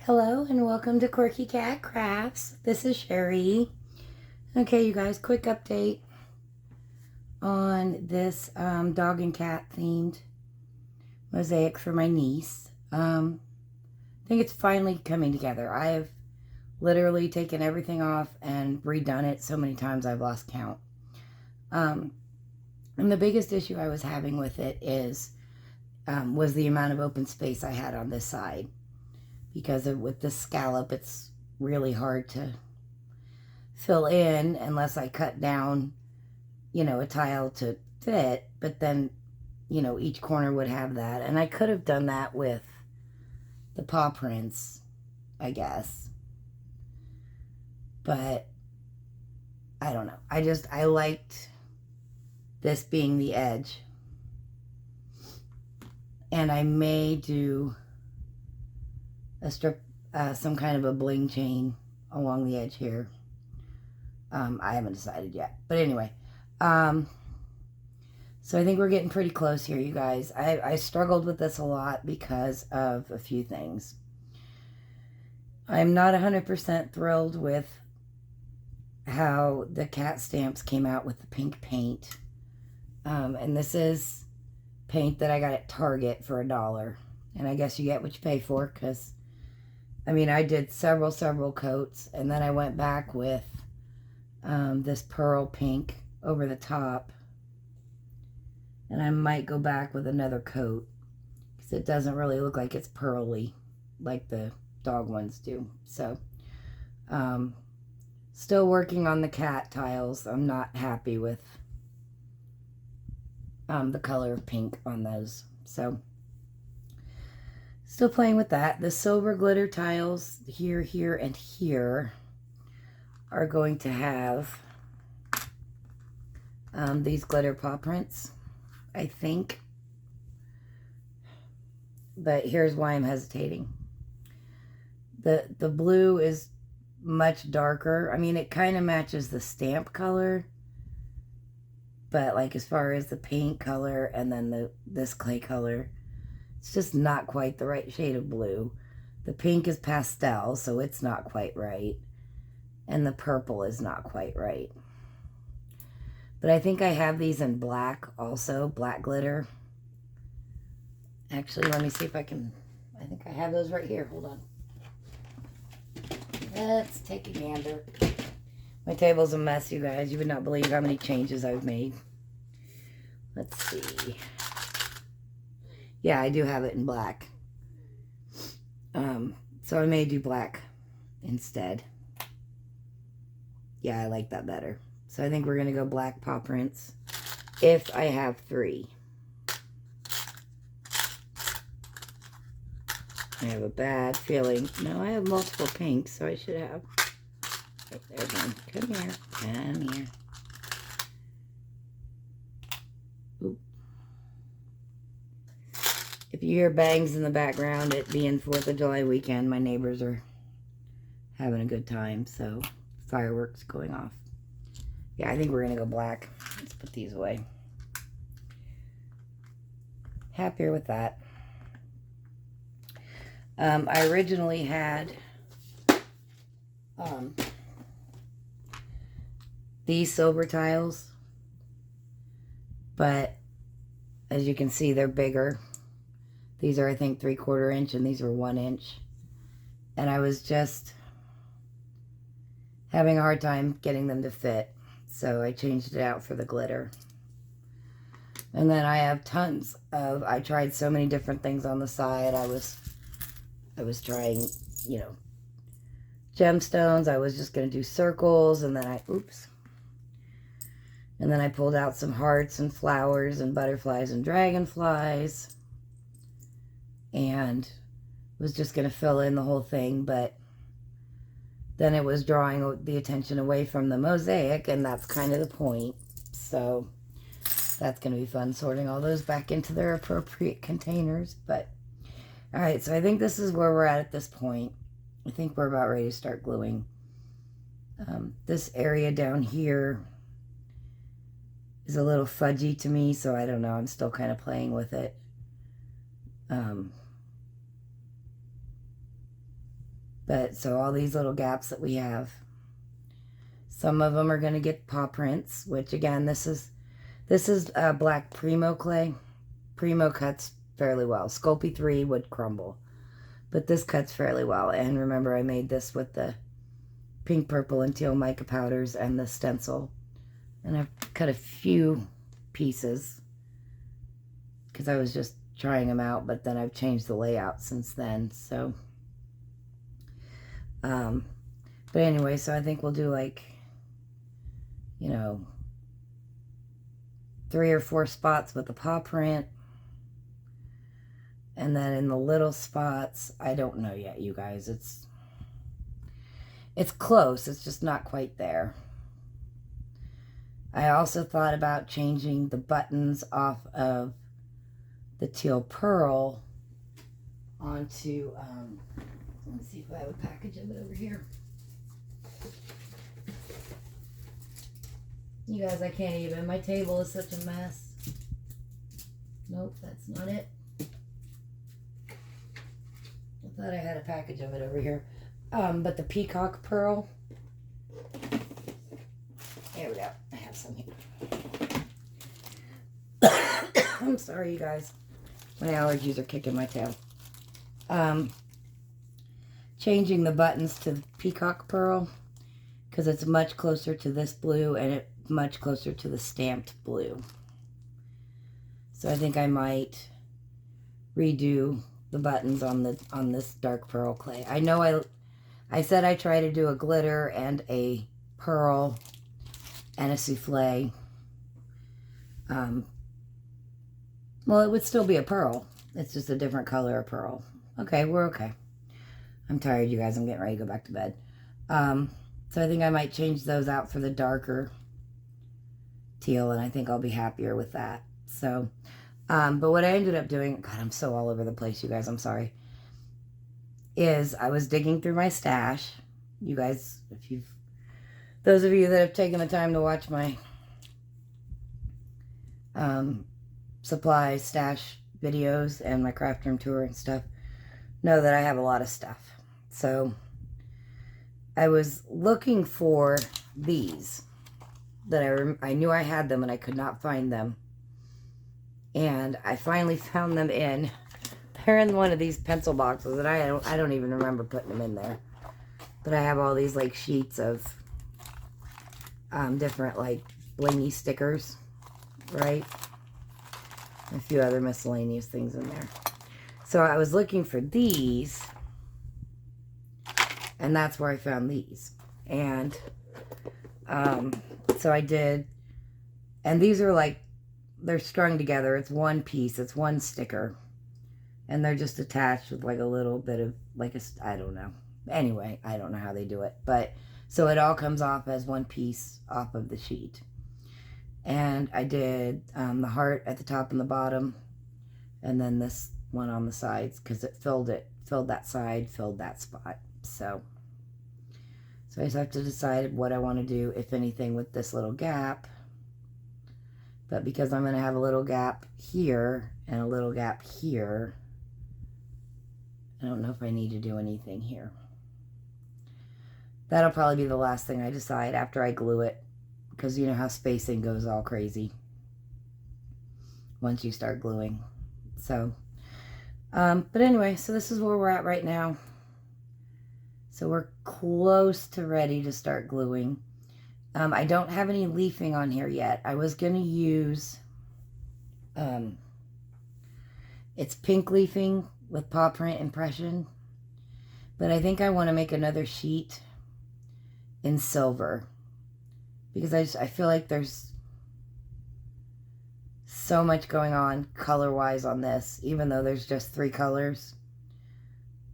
Hello and welcome to Quirky Cat Crafts. This is Sherry. Okay, you guys, quick update on this dog and cat themed mosaic for my niece. I think it's finally coming together. I have literally taken everything off and redone it so many times I've lost count. And the biggest issue I was having with it was the amount of open space I had on this side. Because with the scallop, it's really hard to fill in unless I cut down, a tile to fit. But then, each corner would have that. And I could have done that with the paw prints, I guess. But I don't know. I liked this being the edge. And I may do a strip, some kind of a bling chain along the edge here. I haven't decided yet. But anyway, so I think we're getting pretty close here, you guys. I struggled with this a lot because of a few things. I'm not 100% thrilled with how the cat stamps came out with the pink paint. And this is paint that I got at Target for $1. And I guess you get what you pay for, because I did several coats, and then I went back with this pearl pink over the top, and I might go back with another coat, because it doesn't really look like it's pearly like the dog ones do. So, still working on the cat tiles. I'm not happy with the color of pink on those, so still playing with that. The silver glitter tiles here, here, and here are going to have these glitter paw prints, I think. But here's why I'm hesitating. The blue is much darker. It kind of matches the stamp color. But like as far as the paint color and then this clay color, it's just not quite the right shade of blue. The pink is pastel, so it's not quite right. And the purple is not quite right. But I think I have these in black also, black glitter. Actually, let me see if I think I have those right here. Hold on. Let's take a gander. My table's a mess, you guys. You would not believe how many changes I've made. Let's see. Yeah, I do have it in black. So I may do black instead. Yeah, I like that better. So I think we're going to go black paw prints if I have 3. I have a bad feeling. No, I have multiple pinks, so I should have. Oh, there's one. Come here. Come here. Oop. If you hear bangs in the background, it being 4th of July weekend, my neighbors are having a good time, so fireworks going off. Yeah, I think we're going to go black. Let's put these away. Happier with that. I originally had these silver tiles, but as you can see, they're bigger. These are, I think, 3/4 inch, and these are 1 inch. And I was just having a hard time getting them to fit, so I changed it out for the glitter. And then I have tons of, I tried so many different things on the side. I was trying, gemstones. I was just going to do circles, and then and then I pulled out some hearts and flowers and butterflies and dragonflies, and was just going to fill in the whole thing, but then it was drawing the attention away from the mosaic, and that's kind of the point. So that's going to be fun, sorting all those back into their appropriate containers. But all right, so I think this is where we're at this point. I think we're about ready to start gluing. This area down here is a little fudgy to me, so I don't know. I'm still kind of playing with it. But so all these little gaps that we have, some of them are going to get paw prints, which again, this is black Primo clay. Primo cuts fairly well. Sculpey 3 would crumble, but this cuts fairly well. And remember, I made this with the pink, purple, and teal mica powders and the stencil. And I've cut a few pieces because I was just trying them out, but then I've changed the layout since then. So, but anyway, so I think we'll do like, you know, 3 or 4 spots with the paw print. And then in the little spots, I don't know yet, you guys. It's close. It's just not quite there. I also thought about changing the buttons off of the teal pearl onto, let me see if I have a package of it over here. You guys, I can't even. My table is such a mess. Nope, that's not it. I thought I had a package of it over here. But the peacock pearl. There we go. I have some here. I'm sorry, you guys. My allergies are kicking my tail. Changing the buttons to the peacock pearl because it's much closer to this blue and it's much closer to the stamped blue. So I think I might redo the buttons on this dark pearl clay. I know I said I try to do a glitter and a pearl and a souffle. Well, it would still be a pearl. It's just a different color of pearl. Okay, we're okay. I'm tired, you guys. I'm getting ready to go back to bed. So I think I might change those out for the darker teal, and I think I'll be happier with that. So, but what I ended up doing, God, I'm so all over the place, you guys. I'm sorry. Is I was digging through my stash. You guys, those of you that have taken the time to watch my supply stash videos and my craft room tour and stuff, know that I have a lot of stuff. So I was looking for these that I knew I had them and I could not find them, and I finally found them they're in one of these pencil boxes, and I don't even remember putting them in there, but I have all these like sheets of different like blingy stickers, right? A few other miscellaneous things in there. So I was looking for these, and that's where I found these. And so I did, and these are like, they're strung together. It's one piece, it's one sticker, and they're just attached with like a little bit of like I don't know. Anyway, I don't know how they do it, but so it all comes off as one piece off of the sheet. And I did the heart at the top and the bottom, and then this one on the sides, because it filled that side, filled that spot. So I just have to decide what I want to do, if anything, with this little gap. But because I'm going to have a little gap here and a little gap here, I don't know if I need to do anything here. That'll probably be the last thing I decide after I glue it, because you know how spacing goes all crazy once you start gluing. So, but anyway, so this is where we're at right now. So we're close to ready to start gluing. I don't have any leafing on here yet. I was going to use, it's pink leafing with paw print impression, but I think I want to make another sheet in silver, because I feel like there's so much going on color-wise on this, even though there's just 3 colors,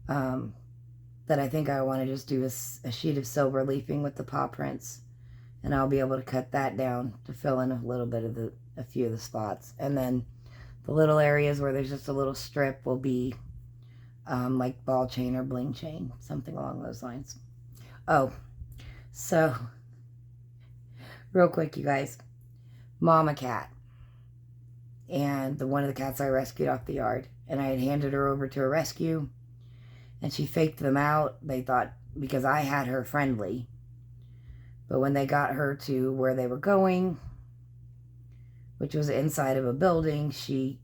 that I think I want to just do a sheet of silver leafing with the paw prints, and I'll be able to cut that down to fill in a little bit of a few of the spots. And then the little areas where there's just a little strip will be like ball chain or bling chain, something along those lines. Oh, so real quick, you guys, Mama cat, and one of the cats I rescued off the yard, and I had handed her over to a rescue, and she faked them out. They thought, because I had her friendly. But when they got her to where they were going, which was inside of a building, she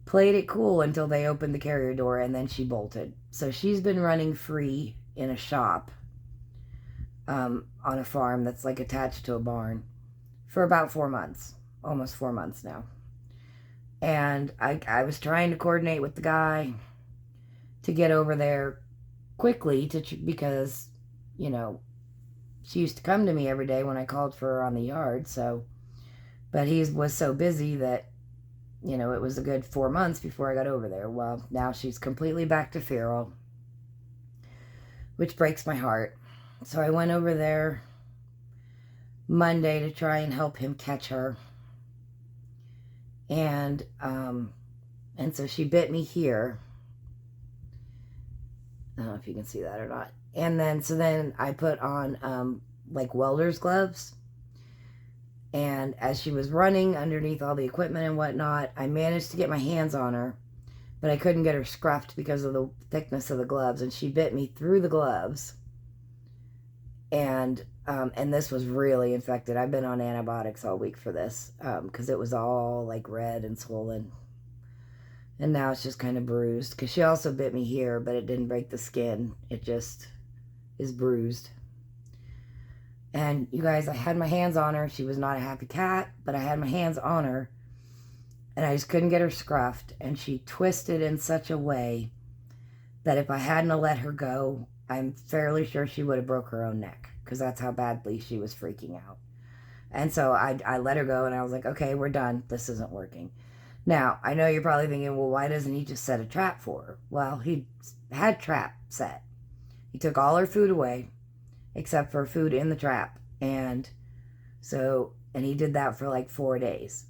played it cool until they opened the carrier door, and then she bolted. So she's been running free in a shop on a farm that's like attached to a barn for about 4 months, almost 4 months now. And I was trying to coordinate with the guy to get over there quickly because, you know, she used to come to me every day when I called for her on the yard. So, but he was so busy that, you know, it was a good 4 months before I got over there. Well, now she's completely back to feral, which breaks my heart. So I went over there Monday to try and help him catch her. And so she bit me here. I don't know if you can see that or not. And then I put on like welder's gloves. And as she was running underneath all the equipment and whatnot, I managed to get my hands on her, but I couldn't get her scruffed because of the thickness of the gloves. And she bit me through the gloves. And this was really infected. I've been on antibiotics all week for this because it was all like red and swollen. And now it's just kind of bruised because she also bit me here, but it didn't break the skin. It just is bruised. And you guys, I had my hands on her. She was not a happy cat, but I had my hands on her. And I just couldn't get her scruffed. And she twisted in such a way that if I hadn't let her go, I'm fairly sure she would have broke her own neck. Because that's how badly she was freaking out. And so I let her go, and I was like, okay, we're done. This isn't working. Now, I know you're probably thinking, well, why doesn't he just set a trap for her? Well, he had trap set. He took all her food away, except for food in the trap. And he did that for like 4 days.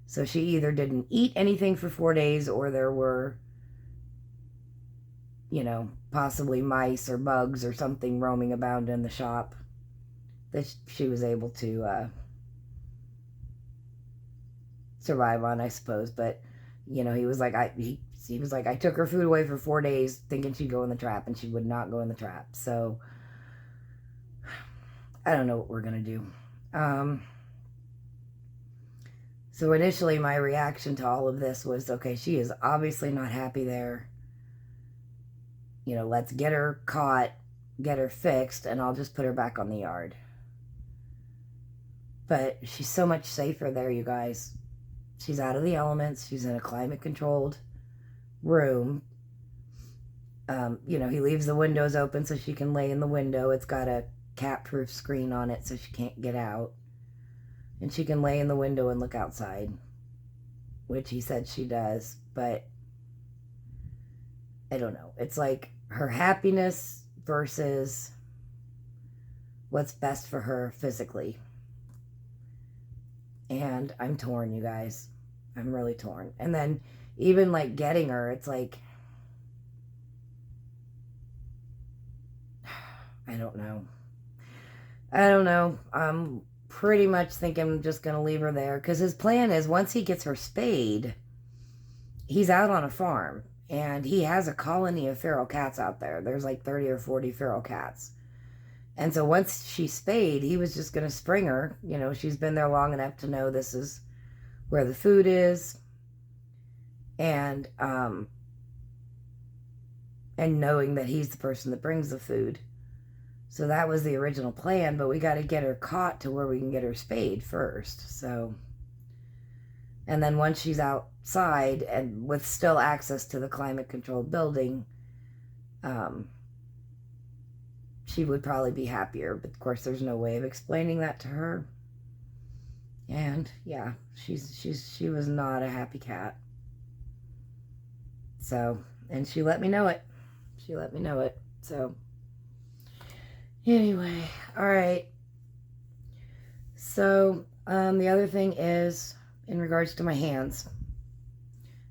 So she either didn't eat anything for 4 days, or there were, you know, possibly mice or bugs or something roaming about in the shop that she was able to survive on, I suppose. But, you know, he was like, I took her food away for 4 days thinking she'd go in the trap, and she would not go in the trap. So I don't know what we're going to do. So initially my reaction to all of this was, okay, she is obviously not happy there. You know, let's get her caught, get her fixed, and I'll just put her back on the yard. But she's so much safer there, you guys. She's out of the elements. She's in a climate-controlled room. You know, he leaves the windows open so she can lay in the window. It's got a cat-proof screen on it so she can't get out. And she can lay in the window and look outside, which he said she does. But I don't know. It's like her happiness versus what's best for her physically. And I'm torn, you guys. I'm really torn. And then even like getting her, it's like, I don't know. I'm pretty much thinking I'm just going to leave her there. Because his plan is once he gets her spayed, he's out on a farm. And he has a colony of feral cats out there. There's like 30 or 40 feral cats. And so once she's spayed, he was just going to spring her. You know, she's been there long enough to know this is where the food is. And knowing that he's the person that brings the food. So that was the original plan, but we got to get her caught to where we can get her spayed first. So, and then once she's outside and with still access to the climate-controlled building, she would probably be happier. But of course, there's no way of explaining that to her. And yeah, she was not a happy cat. So, and she let me know it. So, anyway, all right. So, the other thing is in regards to my hands,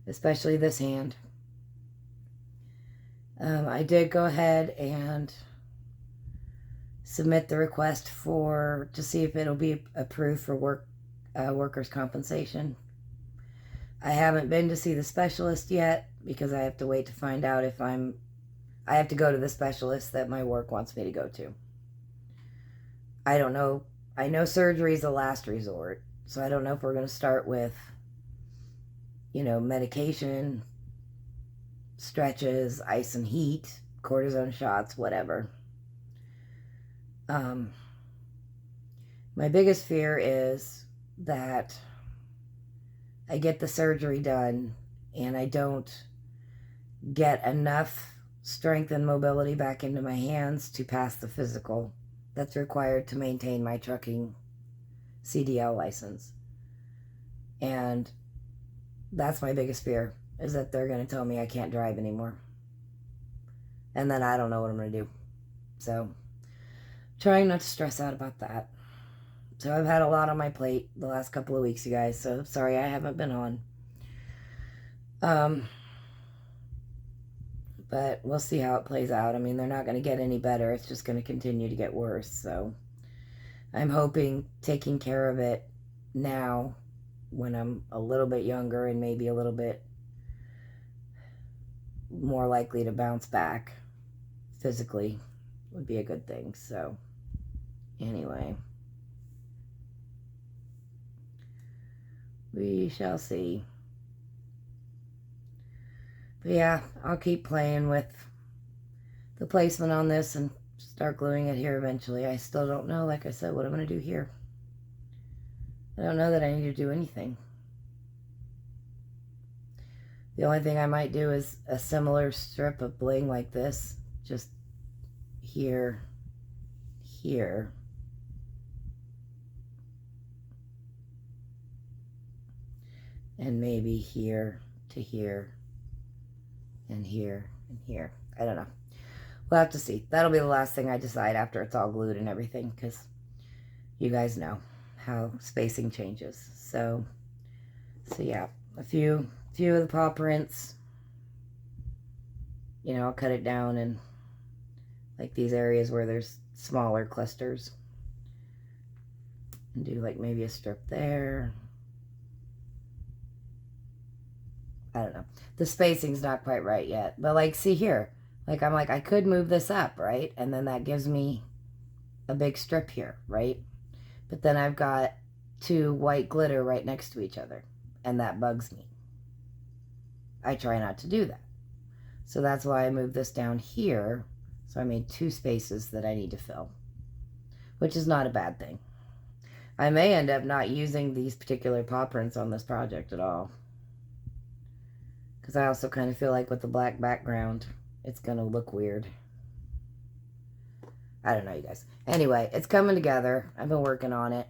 especially this hand. I did go ahead and submit the request to see if it'll be approved for workers' compensation. I haven't been to see the specialist yet because I have to wait to find out if I'm I have to go to the specialist that my work wants me to go to. I don't know. I know surgery is the last resort, so I don't know if we're going to start with, medication, stretches, ice and heat, cortisone shots, whatever. My biggest fear is that I get the surgery done and I don't get enough strength and mobility back into my hands to pass the physical that's required to maintain my trucking CDL license. And that's my biggest fear, is that they're going to tell me I can't drive anymore. And then I don't know what I'm going to do. So, trying not to stress out about that. So I've had a lot on my plate the last couple of weeks, you guys. So sorry I haven't been on. But we'll see how it plays out. I mean, they're not going to get any better. It's just going to continue to get worse. So I'm hoping taking care of it now when I'm a little bit younger and maybe a little bit more likely to bounce back physically would be a good thing. So anyway, we shall see. But yeah, I'll keep playing with the placement on this and start gluing it here eventually. I still don't know, like I said, what I'm going to do here. I don't know that I need to do anything. The only thing I might do is a similar strip of bling like this, just here, here, and maybe here to here, and here, and here. I don't know. We'll have to see. That'll be the last thing I decide after it's all glued and everything, because you guys know how spacing changes. So yeah, a few of the paw prints, I'll cut it down in like these areas where there's smaller clusters and do like maybe a strip there. I don't know. The spacing's not quite right yet, but like, see here, like I'm like, I could move this up, right? And then that gives me a big strip here, right? But then I've got two white glitter right next to each other, and that bugs me. I try not to do that. So that's why I moved this down here. So I made two spaces that I need to fill, which is not a bad thing. I may end up not using these particular paw prints on this project at all, because I also kind of feel like with the black background, it's going to look weird. I don't know, you guys. Anyway, it's coming together. I've been working on it.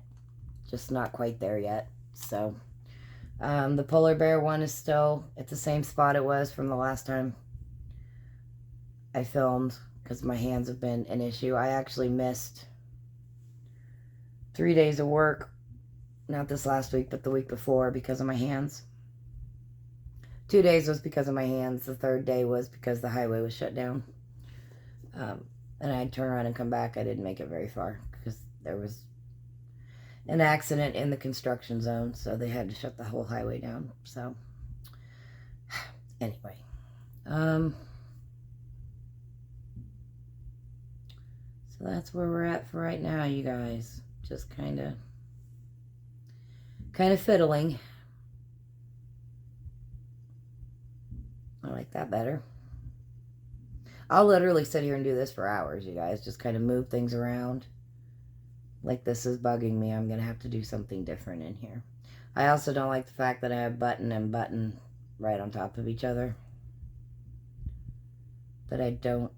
Just not quite there yet. So, the polar bear one is still at the same spot it was from the last time I filmed, because my hands have been an issue. I actually missed 3 days of work. Not this last week, but the week before, because of my hands. 2 days was because of my hands. The third day was because the highway was shut down. And I'd turn around and come back. I didn't make it very far because there was an accident in the construction zone, so they had to shut the whole highway down. So anyway, so that's where we're at for right now, you guys. Just kind of fiddling. I like that better. I'll literally sit here and do this for hours, you guys. Just kind of move things around. Like, this is bugging me. I'm going to have to do something different in here. I also don't like the fact that I have button and button right on top of each other. But I don't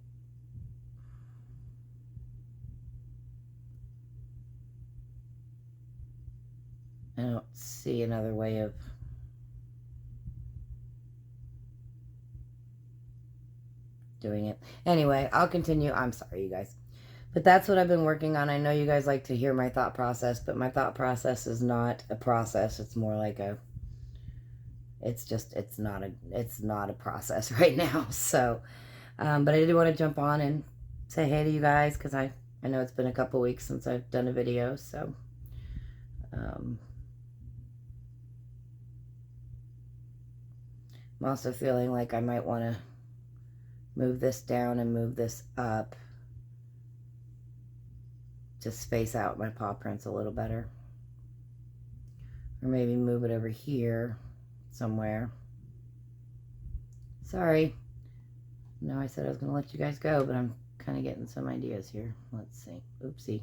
see another way of doing it. Anyway, I'll continue. I'm sorry, you guys. But that's what I've been working on. I know you guys like to hear my thought process, but my thought process is not a process. It's more like it's not a process right now. So, but I did want to jump on and say hey to you guys, because I know it's been a couple weeks since I've done a video. So, I'm also feeling like I might want to move this down and move this up to space out my paw prints a little better. Or maybe move it over here somewhere. Sorry. No, I said I was going to let you guys go, but I'm kind of getting some ideas here. Let's see. Oopsie.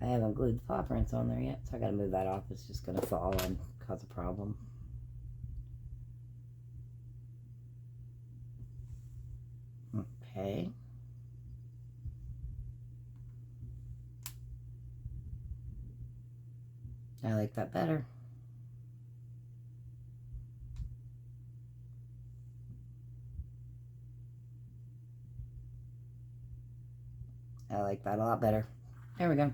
I haven't glued the paw prints on there yet, so I got to move that off. It's just going to fall and cause a problem. Okay. I like that better. I like that a lot better. There we go.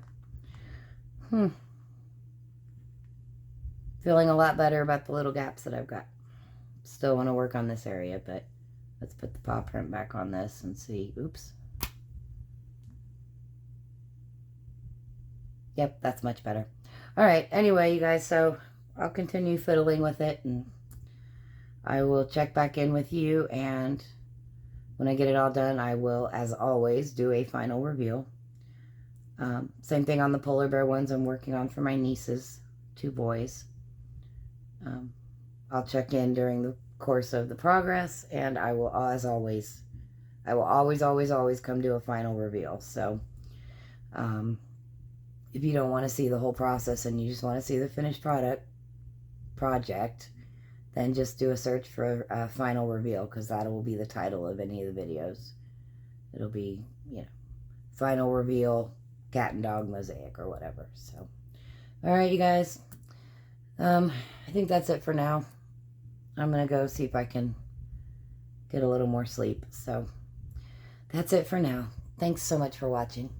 Feeling a lot better about the little gaps that I've got. Still want to work on this area, but let's put the paw print back on this and see. Oops. Yep, that's much better. All right, anyway, you guys, so I'll continue fiddling with it, and I will check back in with you, and when I get it all done, I will, as always, do a final reveal. Same thing on the polar bear ones I'm working on for my nieces, 2 boys. I'll check in during the course of the progress, and I will, as always, I will always come to a final reveal. So, if you don't want to see the whole process and you just want to see the finished project, then just do a search for a final reveal, because that will be the title of any of the videos. It'll be, you know, final reveal, cat and dog mosaic or whatever. So, all right, you guys. I think that's it for now. I'm going to go see if I can get a little more sleep. So, that's it for now. Thanks so much for watching.